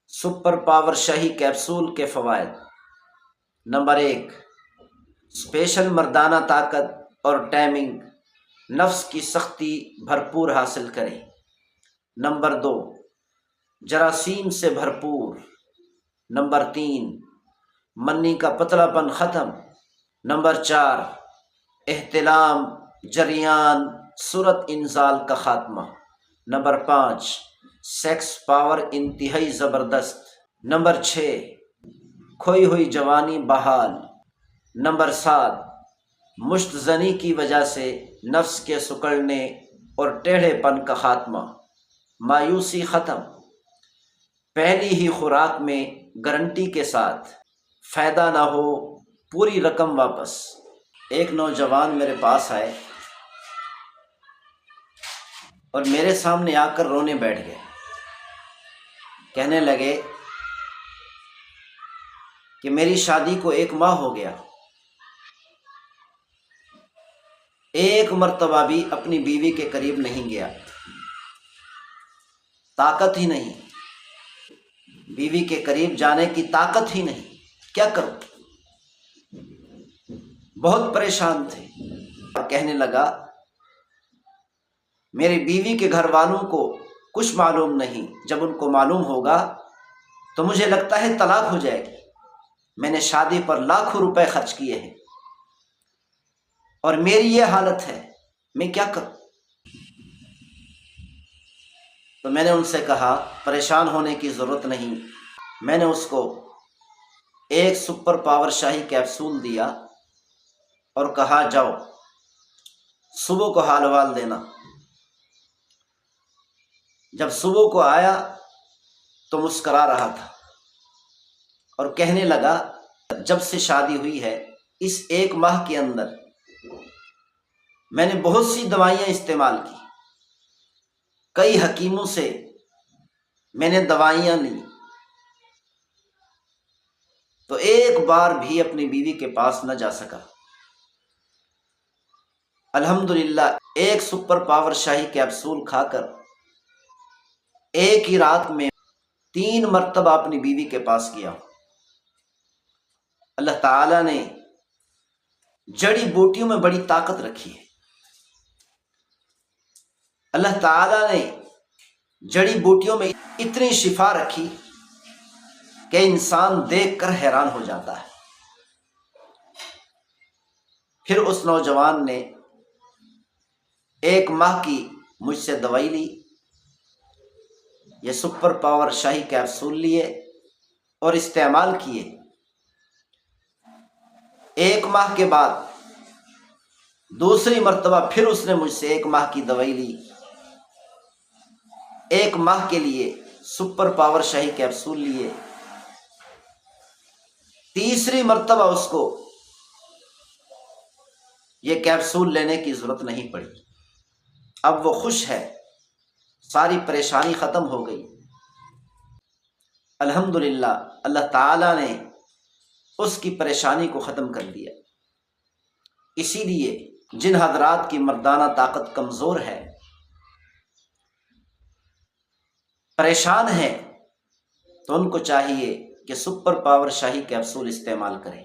Super power شاہی capsule کے فوائد۔ Number 1، special مردانہ طاقت اور ٹائمنگ، نفس کی سختی بھرپور حاصل کریں۔ نمبر 2، جراثیم سے بھرپور۔ نمبر 3، منی کا پتلا پن ختم۔ نمبر 4، احتلام، جریان، سرعت انزال کا خاتمہ۔ نمبر 5، سیکس پاور انتہائی زبردست۔ نمبر 6، کھوئی ہوئی جوانی بحال۔ نمبر 7، مشت زنی کی وجہ سے نفس کے سکڑنے اور ٹیڑھے پن کا خاتمہ، مایوسی ختم۔ پہلی ہی خوراک میں گارنٹی کے ساتھ، فائدہ نہ ہو پوری رقم واپس۔ ایک نوجوان میرے پاس آئے اور میرے سامنے آ کر رونے بیٹھ گئے۔ کہنے لگے کہ میری شادی کو 1 ماہ ہو گیا، ایک مرتبہ بھی اپنی بیوی کے قریب نہیں گیا، طاقت ہی نہیں، بیوی کے قریب جانے کی طاقت ہی نہیں، کیا کروں؟ بہت پریشان تھے۔ اور کہنے لگا میری بیوی کے گھر والوں کو کچھ معلوم نہیں، جب ان کو معلوم ہوگا تو مجھے لگتا ہے طلاق ہو جائے گی۔ میں نے شادی پر لاکھوں روپے خرچ کیے ہیں اور میری یہ حالت ہے، میں کیا کروں؟ تو میں نے ان سے کہا پریشان ہونے کی ضرورت نہیں۔ میں نے اس کو ایک سپر پاور شاہی کیپسول دیا اور کہا جاؤ صبح کو حال وال دینا۔ جب صبح کو آیا تو مسکرا رہا تھا اور کہنے لگا جب سے شادی ہوئی ہے اس 1 ماہ کے اندر میں نے بہت سی دوائیاں استعمال کی، کئی حکیموں سے میں نے دوائیاں لی، تو ایک بار بھی اپنی بیوی کے پاس نہ جا سکا۔ الحمدللہ ایک سپر پاور شاہی کیپسول کھا کر ایک ہی رات میں 3 مرتبہ اپنی بیوی کے پاس گیا۔ اللہ تعالیٰ نے جڑی بوٹیوں میں بڑی طاقت رکھی ہے۔ اللہ تعالیٰ نے جڑی بوٹیوں میں اتنی شفا رکھی کہ انسان دیکھ کر حیران ہو جاتا ہے۔ پھر اس نوجوان نے 1 ماہ کی مجھ سے دوائی لی، یہ سپر پاور شاہی کیپسول لیے اور استعمال کیے۔ 1 ماہ کے بعد دوسری مرتبہ پھر اس نے مجھ سے 1 ماہ کی دوائی لی، 1 ماہ کے لیے سپر پاور شاہی کیپسول لیے۔ تیسری مرتبہ اس کو یہ کیپسول لینے کی ضرورت نہیں پڑی، اب وہ خوش ہے، ساری پریشانی ختم ہو گئی۔ الحمدللہ اللہ تعالیٰ نے اس کی پریشانی کو ختم کر دیا۔ اسی لیے جن حضرات کی مردانہ طاقت کمزور ہے، پریشان ہیں، تو ان کو چاہیے کہ سپر پاور شاہی کیپسول استعمال کریں۔